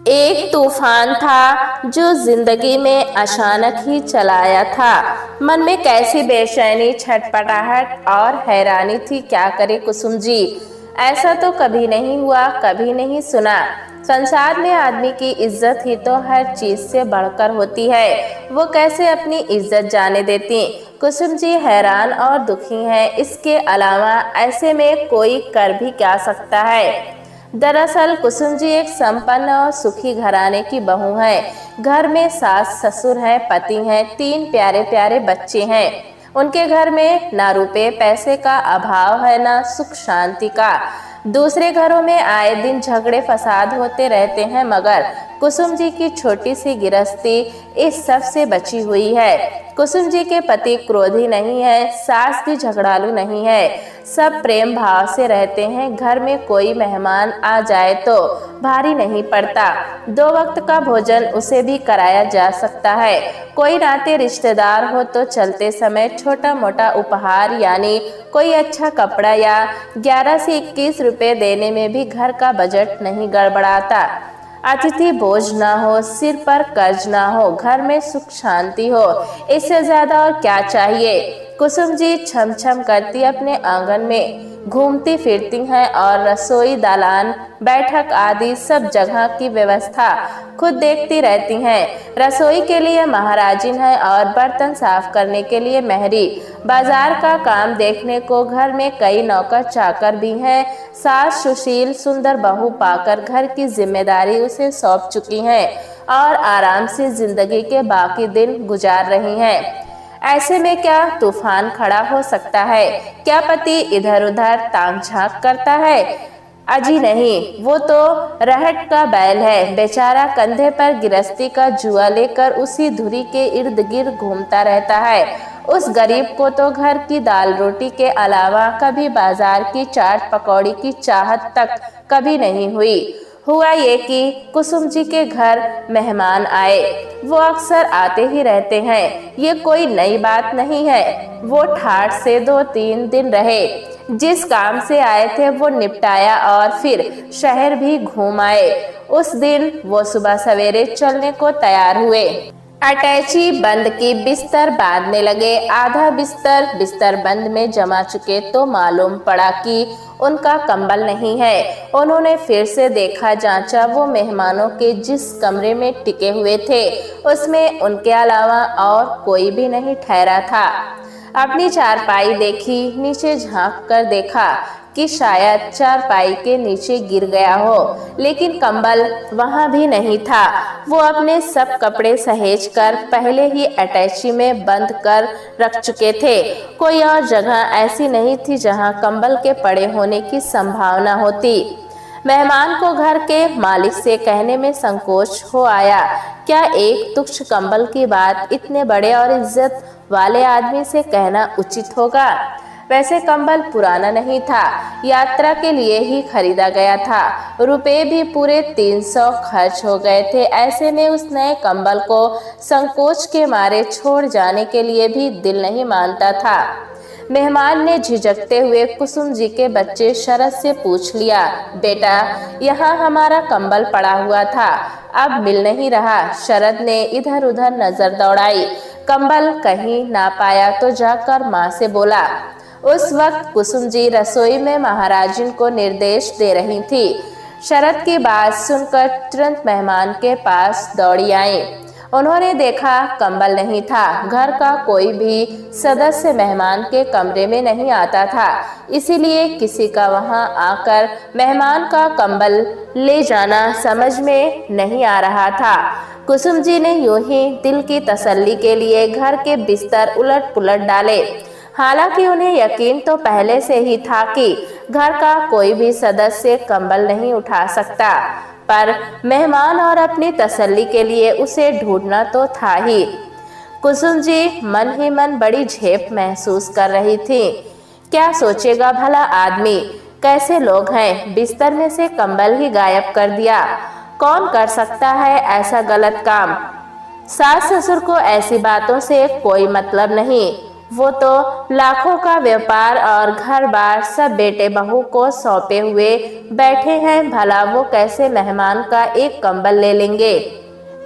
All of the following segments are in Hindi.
एक तूफान था जो जिंदगी में अचानक ही चलाया था। मन में कैसी बेचैनी, छटपटाहट और हैरानी थी। क्या करे कुसुम जी, ऐसा तो कभी नहीं हुआ, कभी नहीं सुना। संसार में आदमी की इज्जत ही तो हर चीज से बढ़कर होती है। वो कैसे अपनी इज्जत जाने देती। कुसुम जी हैरान और दुखी हैं। इसके अलावा ऐसे में कोई कर भी क्या सकता है। दरअसल कुसुम जी एक संपन्न और सुखी घराने की बहू है। घर में सास ससुर हैं, पति हैं, 3 प्यारे प्यारे बच्चे हैं। उनके घर में ना रुपए पैसे का अभाव है, ना सुख शांति का। दूसरे घरों में आए दिन झगड़े फसाद होते रहते हैं, मगर कुसुम जी की छोटी सी गृहस्थी इस सब से बची हुई है। कुसुम जी के पति क्रोधी नहीं है, सास भी झगड़ालू नहीं है। सब प्रेम भाव से रहते हैं। घर में कोई मेहमान आ जाए तो भारी नहीं पड़ता। 2 वक्त का भोजन उसे भी कराया जा सकता है। कोई नाते रिश्तेदार हो तो चलते समय छोटा मोटा उपहार यानी कोई अच्छा कपड़ा या 11 से 21 रुपए देने में भी घर का बजट नहीं गड़बड़ाता। अतिथि बोझ ना हो, सिर पर कर्ज ना हो, घर में सुख शांति हो, इससे ज्यादा और क्या चाहिए। कुसुम जी छम छम करती अपने आंगन में घूमती फिरती हैं और रसोई, दालान, बैठक आदि सब जगह की व्यवस्था खुद देखती रहती हैं। रसोई के लिए महाराजिन है और बर्तन साफ करने के लिए मेहरी। बाजार का काम देखने को घर में कई नौकर चाकर भी हैं। सास सुशील सुंदर बहू पाकर घर की जिम्मेदारी उसे सौंप चुकी हैं और आराम से जिंदगी के बाकी दिन गुजार रही हैं। ऐसे में क्या तूफान खड़ा हो सकता है? क्या पति इधर उधर ताक झांक करता है? अजी नहीं, वो तो रहट का बैल है। बेचारा कंधे पर गृहस्थी का जुआ लेकर उसी धुरी के इर्द गिर्द घूमता रहता है। उस गरीब को तो घर की दाल रोटी के अलावा कभी बाजार की चाट पकौड़ी की चाहत तक कभी नहीं हुई। हुआ ये कि कुसुम जी के घर मेहमान आए। वो अक्सर आते ही रहते हैं, ये कोई नई बात नहीं है। वो ठाठ से 2-3 दिन रहे। जिस काम से आए थे वो निपटाया और फिर शहर भी घूम आए। उस दिन वो सुबह सवेरे चलने को तैयार हुए। अटैची बंद की, बिस्तर बांधने लगे। आधा बिस्तर बंद में जमा चुके तो मालूम पड़ा कि उनका कंबल नहीं है। उन्होंने फिर से देखा, जांचा। वो मेहमानों के जिस कमरे में टिके हुए थे उसमें उनके अलावा और कोई भी नहीं ठहरा था। अपनी चारपाई देखी, नीचे झांक कर देखा कि शायद चारपाई के नीचे गिर गया हो, लेकिन कंबल वहां भी नहीं था। वो अपने सब कपड़े सहेज कर पहले ही अटैची में बंद कर रख चुके थे। कोई और जगह ऐसी नहीं थी जहां कंबल के पड़े होने की संभावना होती। मेहमान को घर के मालिक से कहने में संकोच हो आया। क्या एक तुच्छ कंबल की बात इतने बड़े और इज्जत वाले आदमी से कहना उचित होगा? वैसे कंबल पुराना नहीं था, यात्रा के लिए ही खरीदा गया था। रुपए भी पूरे 300 खर्च हो गए थे। ऐसे में उस नए कंबल को संकोच के मारे छोड़ जाने के लिए भी दिल नहीं मानता था। मेहमान ने झिझकते हुए कुसुम जी के बच्चे शरद से पूछ लिया, बेटा, यहाँ हमारा कंबल पड़ा हुआ था, अब मिल नहीं रहा। शरद ने इधर उधर नजर दौड़ाई, कंबल कहीं ना पाया तो जाकर माँ से बोला। उस वक्त कुसुम जी रसोई में महाराजिन को निर्देश दे रही थी। शरद की बात सुनकर तुरंत मेहमान के पास दौड़ी आई। उन्होंने देखा कंबल नहीं था। घर का कोई भी सदस्य मेहमान के कमरे में नहीं आता था, इसीलिए किसी का वहां आकर मेहमान का कंबल ले जाना समझ में नहीं आ रहा था। कुसुम जी ने यूं ही दिल की तसल्ली के लिए घर के बिस्तर उलट पुलट डाले। हालांकि उन्हें यकीन तो पहले से ही था कि घर का कोई भी सदस्य कंबल नहीं उठा सकता, पर मेहमान और अपनी तसल्ली के लिए उसे ढूंढना तो था ही। कुसुम जी मन ही मन बड़ी झेप महसूस कर रही थी। क्या सोचेगा भला आदमी, कैसे लोग हैं, बिस्तर में से कंबल ही गायब कर दिया। कौन कर सकता है ऐसा गलत काम? सास ससुर को ऐसी बातों से कोई मतलब नहीं। वो तो लाखों का व्यापार और घर बार सब बेटे बहू को सौंपे हुए बैठे हैं, भला वो कैसे मेहमान का एक कंबल ले लेंगे?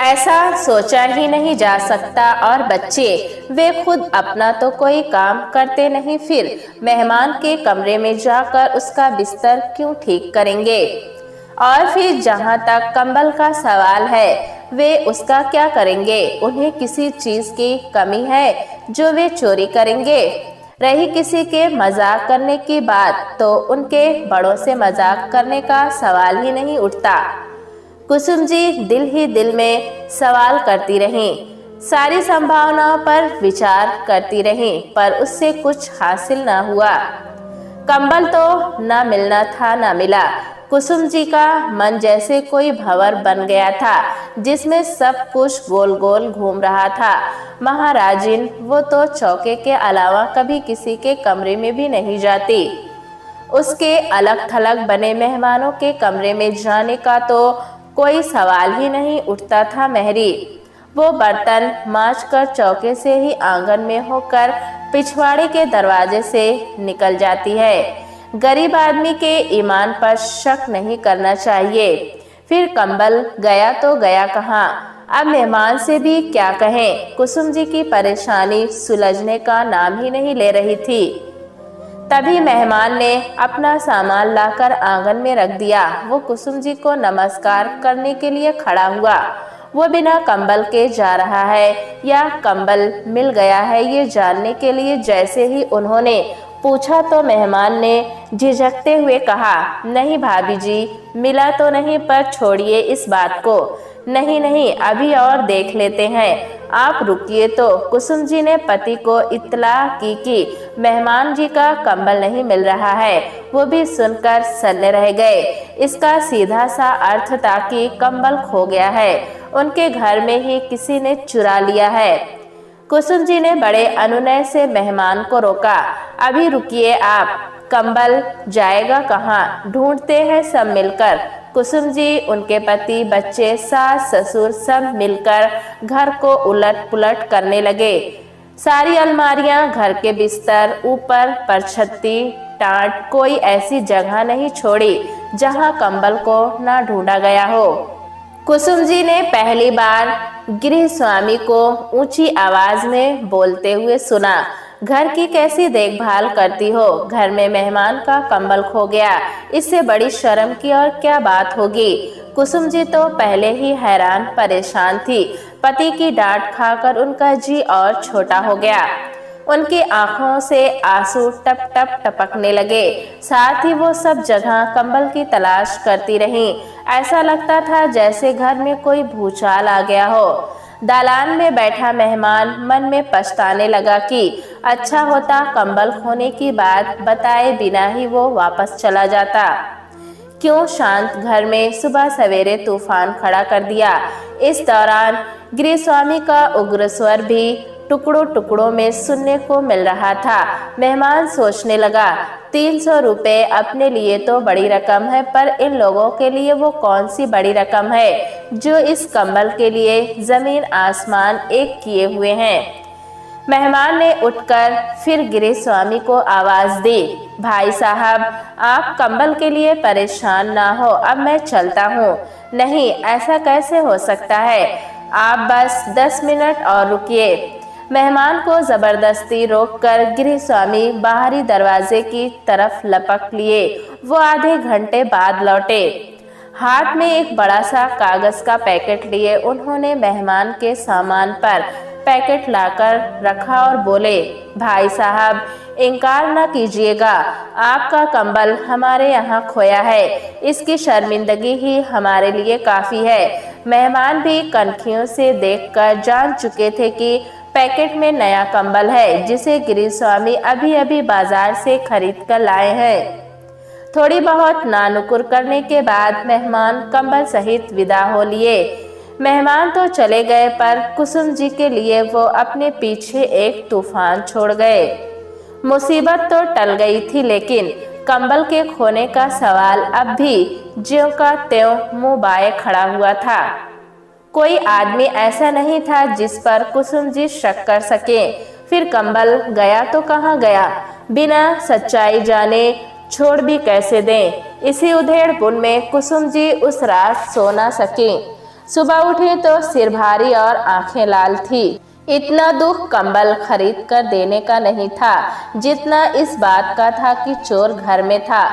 ऐसा सोचा ही नहीं जा सकता। और बच्चे, वे खुद अपना तो कोई काम करते नहीं, फिर मेहमान के कमरे में जाकर उसका बिस्तर क्यों ठीक करेंगे? और फिर जहाँ तक कंबल का सवाल है, वे उसका क्या करेंगे? उन्हें किसी चीज की कमी है जो वे चोरी करेंगे? रही किसी के मजाक करने की बात, तो उनके बड़ों से मजाक करने का सवाल ही नहीं उठता। कुसुम जी दिल ही दिल में सवाल करती रहीं, सारी संभावनाओं पर विचार करती रहीं, पर उससे कुछ हासिल न हुआ। कंबल तो न मिलना था न मिला। कुसुम जी का मन जैसे कोई भंवर बन गया था जिसमें सब कुछ गोल गोल घूम रहा था। महाराजिन वो तो चौके के अलावा कभी किसी के कमरे में भी नहीं जाती। उसके अलग थलग बने मेहमानों के कमरे में जाने का तो कोई सवाल ही नहीं उठता था। महरी वो बर्तन मांजकर चौके से ही आंगन में होकर पिछवाड़े के दरवाजे से निकल जाती है। गरीब आदमी के ईमान पर शक नहीं करना चाहिए। फिर कंबल गया तो गया कहाँ? अब मेहमान से भी क्या कहें? कुसुम जी की परेशानी सुलझने का नाम ही नहीं ले रही थी। तभी मेहमान ने अपना सामान लाकर आंगन में रख दिया। वो कुसुम जी को नमस्कार करने के लिए खड़ा हुआ। वो बिना कंबल के जा रहा है या कंबल मिल गया है ये जानने के लिए जैसे ही उन्होंने पूछा तो मेहमान ने झिझकते हुए कहा, नहीं भाभी जी, मिला तो नहीं, पर छोड़िए इस बात को। नहीं नहीं, अभी और देख लेते हैं, आप रुकिए। तो कुसुम जी ने पति को इत्तला की कि मेहमान जी का कंबल नहीं मिल रहा है। वो भी सुनकर सन्ने रह गए। इसका सीधा सा अर्थ था कि कंबल खो गया है, उनके घर में ही किसी ने चुरा लिया है। कुसुम जी ने बड़े अनुनय से मेहमान को रोका, अभी रुकिए आप, कंबल जाएगा कहाँ? ढूंढते हैं सब मिलकर। कुसुम जी, उनके पति, बच्चे, सास ससुर सब मिलकर घर को उलट पुलट करने लगे। सारी अलमारियां, घर के बिस्तर, ऊपर परछत्ती, टाट, कोई ऐसी जगह नहीं छोड़ी जहां कंबल को ना ढूंढा गया हो। कुसुम जी ने पहली बार गृह स्वामी को ऊंची आवाज में बोलते हुए सुना, घर की कैसी देखभाल करती हो? घर में मेहमान का कंबल खो गया, इससे बड़ी शर्म की और क्या बात होगी? कुसुम जी तो पहले ही हैरान परेशान थी। पति की डांट खाकर उनका जी और छोटा हो गया। उनकी आंखों से आंसू टप टप टपकने लगे। साथ ही वो सब जगह कंबल की तलाश करती रहीं। ऐसा लगता था जैसे घर में कोई भूचाल आ गया हो। दालान में बैठा मेहमान मन में पछताने लगा कि अच्छा होता कंबल खोने की बात बताए बिना ही वो वापस चला जाता। क्यों शांत घर में सुबह सवेरे तूफान खड़ा कर दिया। इस दौरान गृह स्वामी का उग्र स्वर भी टुकड़ों टुकड़ों में सुनने को मिल रहा था। मेहमान सोचने लगा, 300 रुपये अपने लिए तो बड़ी रकम है, पर इन लोगों के लिए वो कौन सी बड़ी रकम है जो इस कंबल के लिए जमीन आसमान एक किए हुए हैं। मेहमान ने उठकर फिर गृह स्वामी को आवाज दी, भाई साहब, आप कंबल के लिए परेशान ना हो, अब मैं चलता हूँ। नहीं, ऐसा कैसे हो सकता है? आप बस 10 मिनट और रुकिए। मेहमान को जबरदस्ती रोककर गृह स्वामी बाहरी दरवाजे की तरफ लपक लिए। वो आधे घंटे बाद लौटे। हाथ में एक बड़ा सा कागज का पैकेट लिए उन्होंने मेहमान के सामान पर पैकेट लाकर रखा और बोले, भाई साहब, इनकार न कीजिएगा, आपका कंबल हमारे यहाँ खोया है, इसकी शर्मिंदगी ही हमारे लिए काफ़ी है। मेहमान भी कनखियों से देखकर जान चुके थे कि पैकेट में नया कंबल है जिसे गृह स्वामी अभी अभी बाजार से खरीद कर लाए हैं। थोड़ी बहुत नानुकुर करने के बाद मेहमान कंबल सहित विदा हो लिए। मेहमान तो चले गए, पर कुसुम जी के लिए वो अपने पीछे एक तूफान छोड़ गए। मुसीबत तो टल गई थी, लेकिन कंबल के खोने का सवाल अब भी ज्यों का त्यों मुंह बाए खड़ा हुआ था। कोई आदमी ऐसा नहीं था जिस पर कुसुम जी शक कर सके। फिर कंबल गया तो कहाँ गया, बिना सच्चाई जाने छोड़ भी कैसे दें। इसी उधेड़पुन में कुसुम जी उस रात सो ना सकी। सुबह उठी तो सिर भारी और आंखें लाल थी। इतना दुख कंबल खरीद कर देने का नहीं था जितना इस बात का था कि चोर घर में था।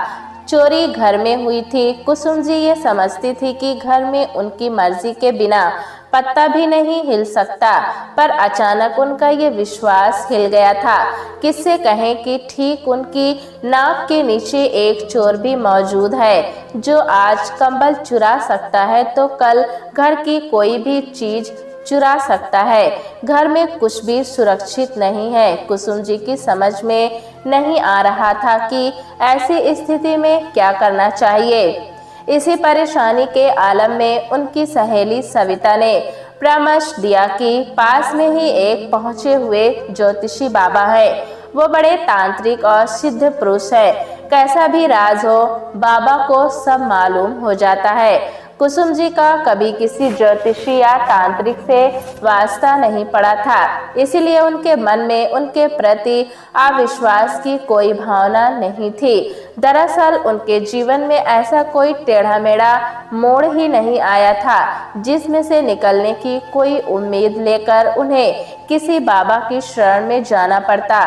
चोरी घर में हुई थी। कुसुम जी ये समझती थी कि घर में उनकी मर्जी के बिना पत्ता भी नहीं हिल सकता, पर अचानक उनका ये विश्वास हिल गया था। किससे कहें कि ठीक उनकी नाक के नीचे एक चोर भी मौजूद है जो आज कंबल चुरा सकता है तो कल घर की कोई भी चीज चुरा सकता है। घर में कुछ भी सुरक्षित नहीं है। कुसुम जी की समझ में नहीं आ रहा था कि ऐसी स्थिति में क्या करना चाहिए। इसी परेशानी के आलम में उनकी सहेली सविता ने परामर्श दिया कि पास में ही एक पहुंचे हुए ज्योतिषी बाबा है। वो बड़े तांत्रिक और सिद्ध पुरुष है। कैसा भी राज हो बाबा को सब मालूम हो जाता है। कुसुम जी का कभी किसी ज्योतिषी या तांत्रिक से वास्ता नहीं पड़ा था, इसलिए उनके मन में उनके प्रति अविश्वास की कोई भावना नहीं थी। दरअसल उनके जीवन में ऐसा कोई टेढ़ा मेढ़ा मोड़ ही नहीं आया था जिसमें से निकलने की कोई उम्मीद लेकर उन्हें किसी बाबा की शरण में जाना पड़ता।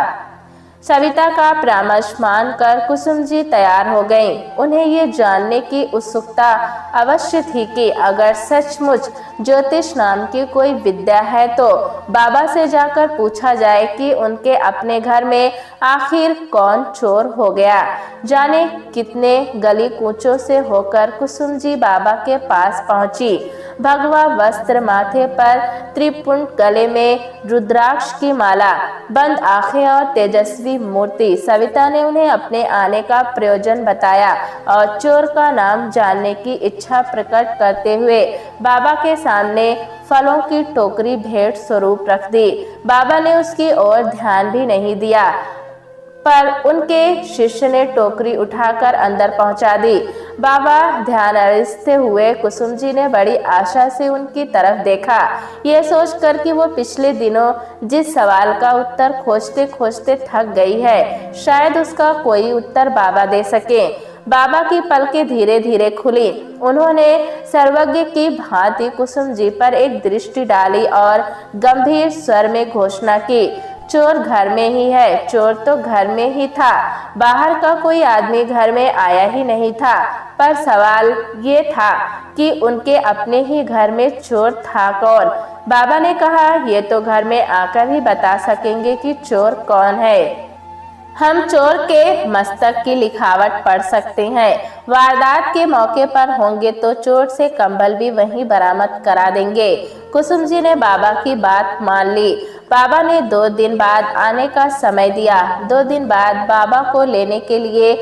सविता का परामर्श मानकर कुसुम जी तैयार हो गईं। उन्हें ये जानने की उत्सुकता अवश्य थी कि अगर सचमुच ज्योतिष नाम की कोई विद्या है तो बाबा से जाकर पूछा जाए कि उनके अपने घर में आखिर कौन चोर हो गया। जाने कितने गली कूचों से होकर कुसुम जी बाबा के पास पहुंची। भगवा वस्त्र माथे पर, त्रिपुंड गले में रुद्राक्ष की माला, बंद आंखें और तेजस्वी मूर्ति। सविता ने उन्हें अपने आने का प्रयोजन बताया और चोर का नाम जानने की इच्छा प्रकट करते हुए बाबा के सामने फलों की टोकरी भेंट स्वरूप रख दी। बाबा ने उसकी ओर ध्यान भी नहीं दिया, पर उनके शिष्य ने टोकरी उठाकर अंदर पहुंचा दी। बाबा ध्यानस्थ हुए। कुसुम जी ने बड़ी आशा से उनकी तरफ देखा, ये सोचकर कि वो पिछले दिनों जिस सवाल का उत्तर खोजते खोजते थक गई है, शायद उसका कोई उत्तर बाबा दे सके। बाबा की पलकें धीरे धीरे खुली। उन्होंने सर्वज्ञ की भांति कुसुम जी पर एक दृष्टि डाली और गंभीर स्वर में घोषणा की, चोर घर में ही है। चोर तो घर में ही था, बाहर का कोई आदमी घर में आया ही नहीं था। पर सवाल ये था कि उनके अपने ही घर में चोर था कौन। बाबा ने कहा, ये तो घर में आकर ही बता सकेंगे कि चोर कौन है। हम चोर के मस्तक की लिखावट पढ़ सकते हैं। वारदात के मौके पर होंगे तो चोर से कंबल भी वहीं बरामद करा देंगे। कुसुम जी ने बाबा की बात मान ली। बाबा ने 2 दिन बाद आने का समय दिया। 2 दिन बाद बाबा को लेने के लिए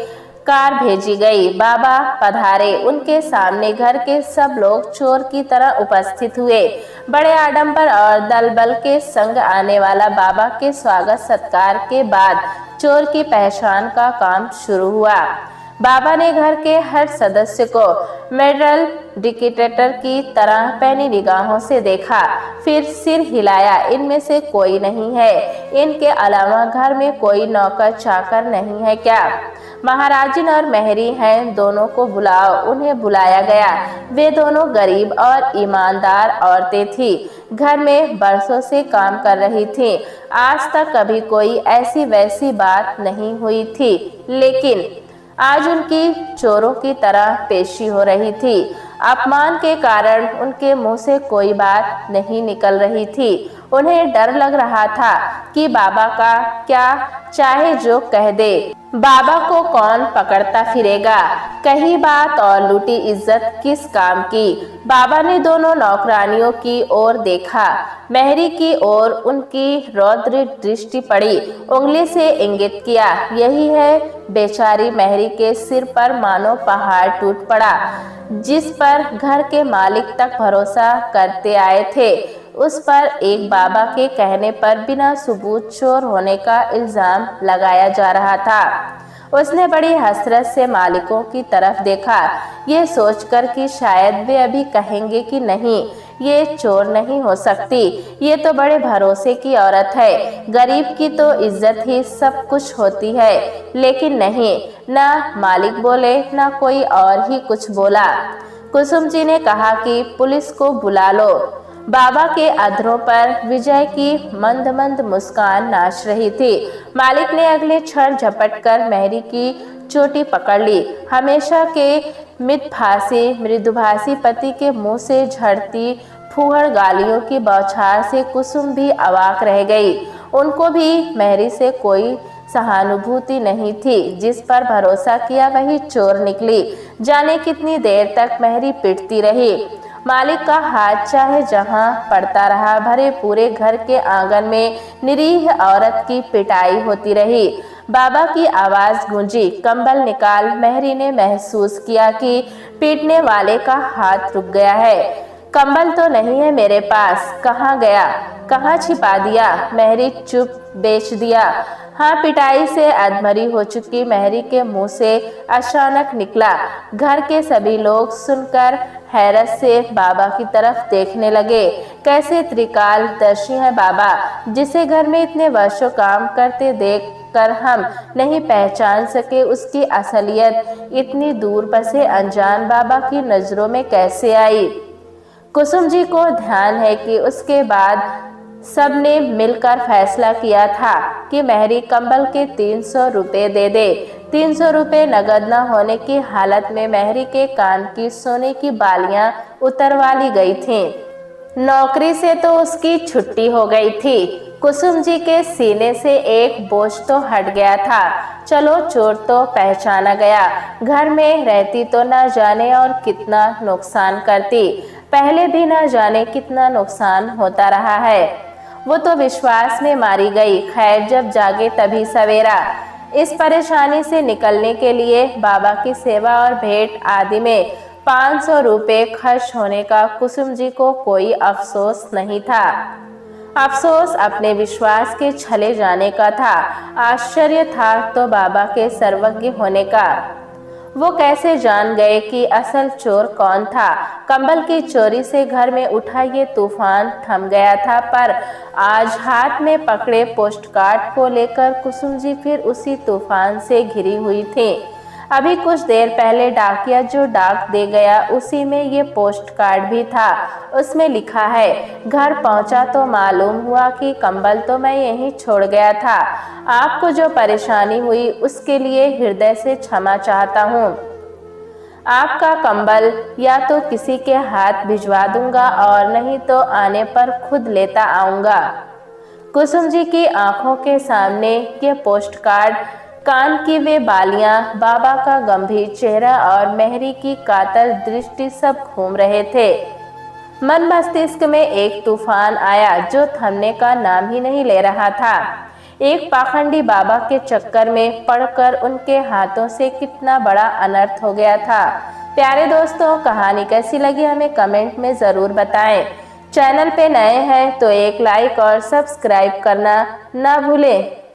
कार भेजी गई। बाबा पधारे। उनके सामने घर के सब लोग चोर की तरह उपस्थित हुए। बड़े आडंबर और दलबल के संग आने वाला बाबा के स्वागत सत्कार के बाद चोर की पहचान का काम शुरू हुआ। बाबा ने घर के हर सदस्य को मेटल डिटेक्टर की तरह पैनी निगाहों से देखा, फिर सिर हिलाया। इनमें से कोई नहीं है। इनके अलावा घर में कोई नौकर चाकर नहीं है क्या? महाराजिन और मेहरी हैं, दोनों को बुलाओ। उन्हें बुलाया गया। वे दोनों गरीब और ईमानदार औरतें थीं। घर में बरसों से काम कर रही थीं। आज तक कभी कोई ऐसी वैसी बात नहीं हुई थी, लेकिन आज उनकी चोरों की तरह पेशी हो रही थी। अपमान के कारण उनके मुंह से कोई बात नहीं निकल रही थी। उन्हें डर लग रहा था कि बाबा का क्या, चाहे जो कह दे, बाबा को कौन पकड़ता फिरेगा। कही बात और लूटी इज्जत किस काम की। बाबा ने दोनों नौकरानियों की ओर देखा। मेहरी की ओर उनकी रौद्र दृष्टि पड़ी। उंगली से इंगित किया। यही है। बेचारी मेहरी के सिर पर मानो पहाड़ टूट पड़ा, जिस पर घर के मालिक तक भरोसा करते आए थे। उस पर एक बाबा के कहने पर बिना सबूत चोर होने का इल्जाम लगाया जा रहा था। उसने बड़ी हसरत से मालिकों की तरफ देखा, ये सोचकर कि शायद वे अभी कहेंगे कि नहीं, ये चोर नहीं हो सकती, ये तो बड़े भरोसे की औरत है, गरीब की तो इज्जत ही सब कुछ होती है। लेकिन नहीं, ना मालिक बोले ना कोई और ही कुछ बोला। कुसुम जी ने कहा कि पुलिस को बुला लो। बाबा के अधरों पर विजय की मंद मंद मुस्कान नाच रही थी। मालिक ने अगले क्षण झपटकर मेहरी की चोटी पकड़ ली। हमेशा के मितभाषी मृदुभाषी पति के मुंह से झड़ती फूहड़ गालियों की बौछार से कुसुम भी अवाक रह गई। उनको भी मेहरी से कोई सहानुभूति नहीं थी। जिस पर भरोसा किया वही चोर निकली। जाने कितनी देर तक मेहरी पिटती रही। मालिक का हाथ चाहे जहां पड़ता रहा। भरे पूरे घर के आंगन में निरीह औरत की पिटाई होती रही। बाबा की आवाज गूंजी, कंबल निकाल। मेहरी ने महसूस किया कि पीटने वाले का हाथ रुक गया है। कंबल तो नहीं है मेरे पास, कहाँ गया, कहाँ छिपा दिया? मेहरी चुप बेच दिया। हाँ, पिटाई से अधमरी हो चुकी मेहरी के मुंह से अचानक निकला। घर के सभी लोग सुनकर हैरत से बाबा की तरफ देखने लगे। कैसे त्रिकालदर्शी है बाबा, जिसे घर में इतने वर्षों काम करते देख कर हम नहीं पहचान सके उसकी असलियत इतनी दूर बसे अनजान बाबा की नजरों में कैसे आई? कुसुम जी को ध्यान है कि उसके बाद सबने मिलकर फैसला किया था कि मेहरी कंबल के 300 रुपए दे दे। 300 रुपए नगद न होने की हालत में मेहरी के कान की सोने की बालियां उतरवा ली गई थीं। नौकरी से तो उसकी छुट्टी हो गई थी। कुसुम जी के सीने से एक बोझ तो हट गया था। चलो, चोर तो पहचाना गया। घर में रहती तो न जाने और कितना नुकसान करती। पहले भी न जाने कितना नुकसान होता रहा है। वो तो विश्वास में मारी गई। खैर, जब जागे तभी सवेरा। इस परेशानी से निकलने के लिए बाबा की सेवा और भेंट आदि में 500 रुपये खर्च होने का कुसुम जी को कोई अफसोस नहीं था। अफसोस अपने विश्वास के छले जाने का था। आश्चर्य था तो बाबा के सर्वज्ञ होने का। वो कैसे जान गए कि असल चोर कौन था? कंबल की चोरी से घर में उठा ये तूफान थम गया था, पर आज हाथ में पकड़े पोस्टकार्ड को लेकर कुसुम जी फिर उसी तूफान से घिरी हुई थी। अभी कुछ देर पहले डाकिया जो डाक दे गया, उसी में ये पोस्टकार्ड भी था। उसमें लिखा है, घर पहुंचा तो मालूम हुआ कि कंबल तो मैं यहीं छोड़ गया था। आपको जो परेशानी हुई उसके लिए हृदय से क्षमा चाहता हूँ। आपका कंबल या तो किसी के हाथ भिजवा दूंगा और नहीं तो आने पर खुद लेता आऊंगा। कुसुम जी की आंखों के सामने ये पोस्टकार्ड, कान की वे बालियां, बाबा का गंभीर चेहरा और मेहरी की कातर दृष्टि सब घूम रहे थे। मन मस्तिष्क में एक तूफान आया जो थमने का नाम ही नहीं ले रहा था। एक पाखंडी बाबा के चक्कर में पड़कर उनके हाथों से कितना बड़ा अनर्थ हो गया था। प्यारे दोस्तों, कहानी कैसी लगी हमें कमेंट में ज़रूर बताएं। चैनल पे नए हैं तो एक लाइक और सब्सक्राइब करना ना भूलें।